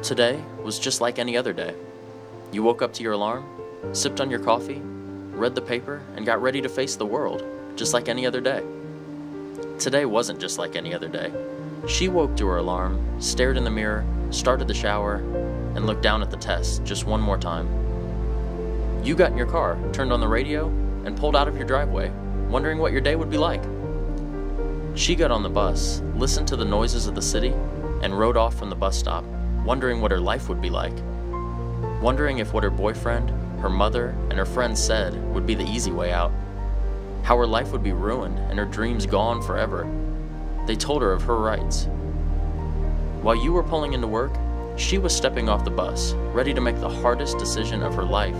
Today was just like any other day. You woke up to your alarm, sipped on your coffee, read the paper, and got ready to face the world, just like any other day. Today wasn't just like any other day. She woke to her alarm, stared in the mirror, started the shower, and looked down at the test just one more time. You got in your car, turned on the radio, and pulled out of your driveway, wondering what your day would be like. She got on the bus, listened to the noises of the city, and rode off from the bus stop, wondering what her life would be like. Wondering if what her boyfriend, her mother, and her friends said would be the easy way out. How her life would be ruined and her dreams gone forever. They told her of her rights. While you were pulling into work, she was stepping off the bus, ready to make the hardest decision of her life.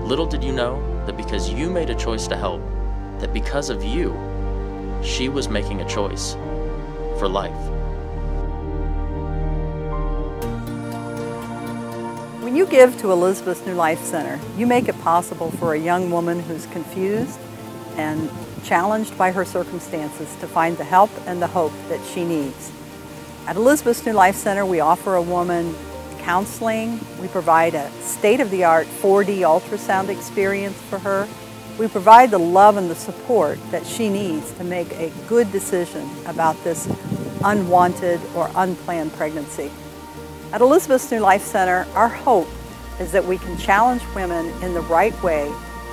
Little did you know that because you made a choice to help, that because of you, she was making a choice for life. When you give to Elizabeth's New Life Center, you make it possible for a young woman who's confused and challenged by her circumstances to find the help and the hope that she needs. At Elizabeth's New Life Center, we offer a woman counseling. We provide a state-of-the-art 4D ultrasound experience for her. We provide the love and the support that she needs to make a good decision about this unwanted or unplanned pregnancy. At Elizabeth's New Life Center, our hope is that we can challenge women in the right way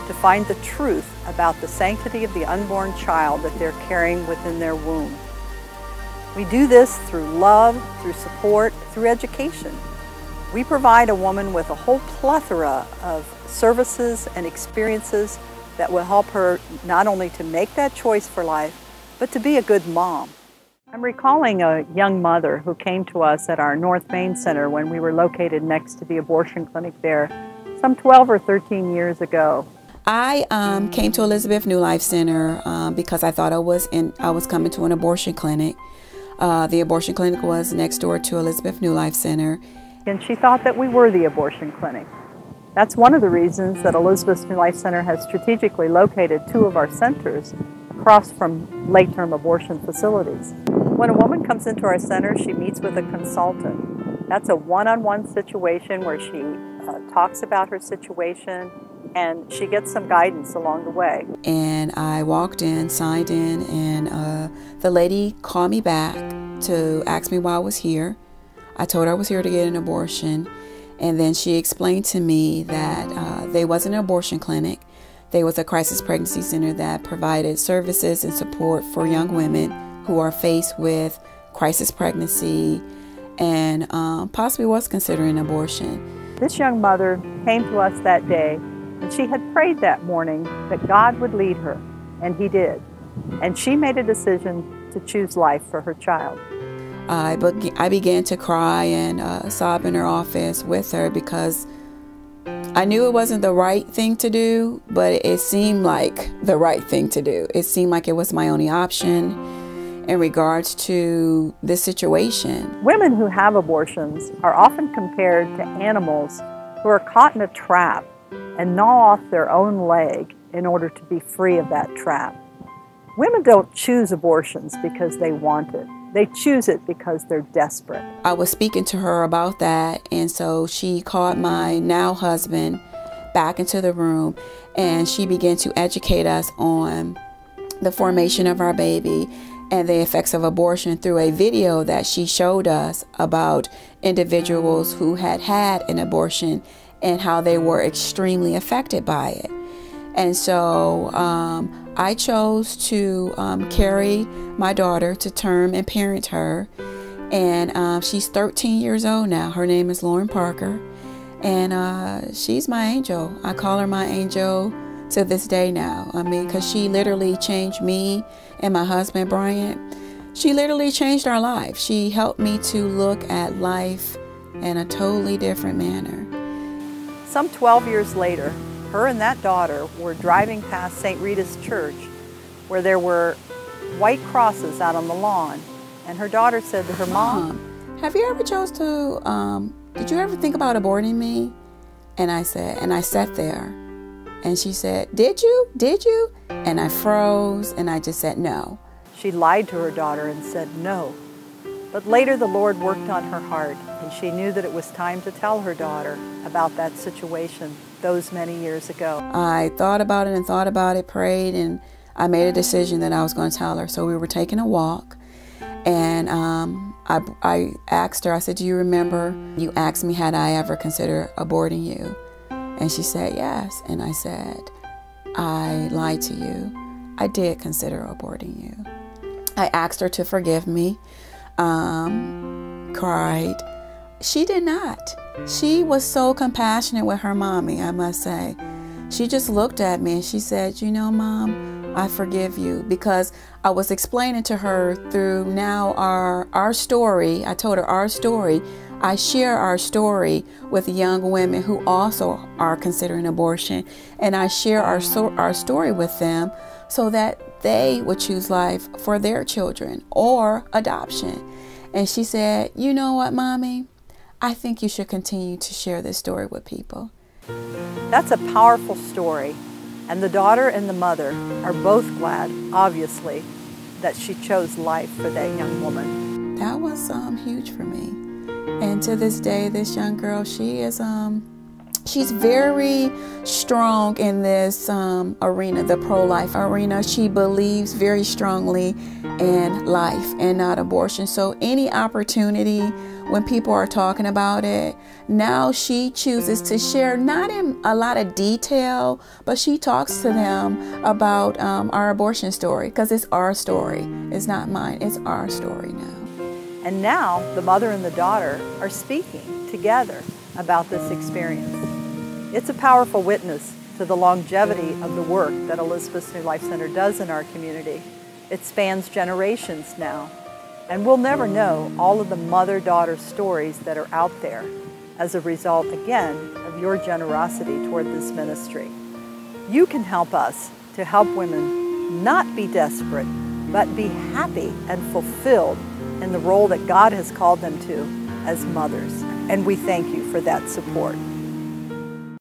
to find the truth about the sanctity of the unborn child that they're carrying within their womb. We do this through love, through support, through education. We provide a woman with a whole plethora of services and experiences that will help her not only to make that choice for life, but to be a good mom. I'm recalling a young mother who came to us at our North Main Center when we were located next to the abortion clinic there some 12 or 13 years ago. I came to Elizabeth New Life Center because I thought I was coming to an abortion clinic. The abortion clinic was next door to Elizabeth New Life Center. And she thought that we were the abortion clinic. That's one of the reasons that Elizabeth's New Life Center has strategically located two of our centers across from late-term abortion facilities. When a woman comes into our center, she meets with a consultant. That's a one-on-one situation where she talks about her situation and she gets some guidance along the way. And I walked in, signed in, and the lady called me back to ask me why I was here. I told her I was here to get an abortion. And then she explained to me that they wasn't an abortion clinic. They was a crisis pregnancy center that provided services and support for young women who are faced with crisis pregnancy and possibly was considering abortion. This young mother came to us that day, and she had prayed that morning that God would lead her, and He did. And she made a decision to choose life for her child. I began to cry and sob in her office with her because I knew it wasn't the right thing to do, but it seemed like the right thing to do. It seemed like it was my only option in regards to this situation. Women who have abortions are often compared to animals who are caught in a trap and gnaw off their own leg in order to be free of that trap. Women don't choose abortions because they want it. They choose it because they're desperate. I was speaking to her about that, and so she called my now husband back into the room, and she began to educate us on the formation of our baby and the effects of abortion through a video that she showed us about individuals who had had an abortion and how they were extremely affected by it. And so I chose to carry my daughter to term and parent her. And she's 13 years old now. Her name is Lauren Parker. And she's my angel. I call her my angel to this day now. I mean, because she literally changed me and my husband, Brian. She literally changed our life. She helped me to look at life in a totally different manner. Some 12 years later, her and that daughter were driving past St. Rita's Church where there were white crosses out on the lawn. And her daughter said to her mom, have you ever chose to, did you ever think about aborting me? And I sat there. And she said, did you? Did you? And I froze and I just said no. She lied to her daughter and said no. But later the Lord worked on her heart, and she knew that it was time to tell her daughter about that situation those many years ago. I thought about it and thought about it, prayed, and I made a decision that I was going to tell her. So we were taking a walk, and I asked her, I said, "Do you remember you asked me had I ever considered aborting you?" And she said, "Yes." And I said, "I lied to you. I did consider aborting you." I asked her to forgive me, cried. She did not. She was so compassionate with her mommy, I must say. She just looked at me and she said, "You know, Mom, I forgive you," because I was explaining to her through now our story. I told her our story. I share our story with young women who also are considering abortion, and I share our story with them so that they would choose life for their children or adoption. And she said, "You know what, Mommy? I think you should continue to share this story with people." That's a powerful story, and the daughter and the mother are both glad, obviously, that she chose life for that young woman. That was huge for me. And to this day, this young girl, she is she's very strong in this arena, the pro-life arena. She believes very strongly in life and not abortion. So any opportunity when people are talking about it, now she chooses to share, not in a lot of detail, but she talks to them about our abortion story, because it's our story. It's not mine, it's our story now. And now the mother and the daughter are speaking together about this experience. It's a powerful witness to the longevity of the work that Elizabeth's New Life Center does in our community. It spans generations now, and we'll never know all of the mother-daughter stories that are out there as a result, again, of your generosity toward this ministry. You can help us to help women not be desperate, but be happy and fulfilled in the role that God has called them to as mothers. And we thank you for that support.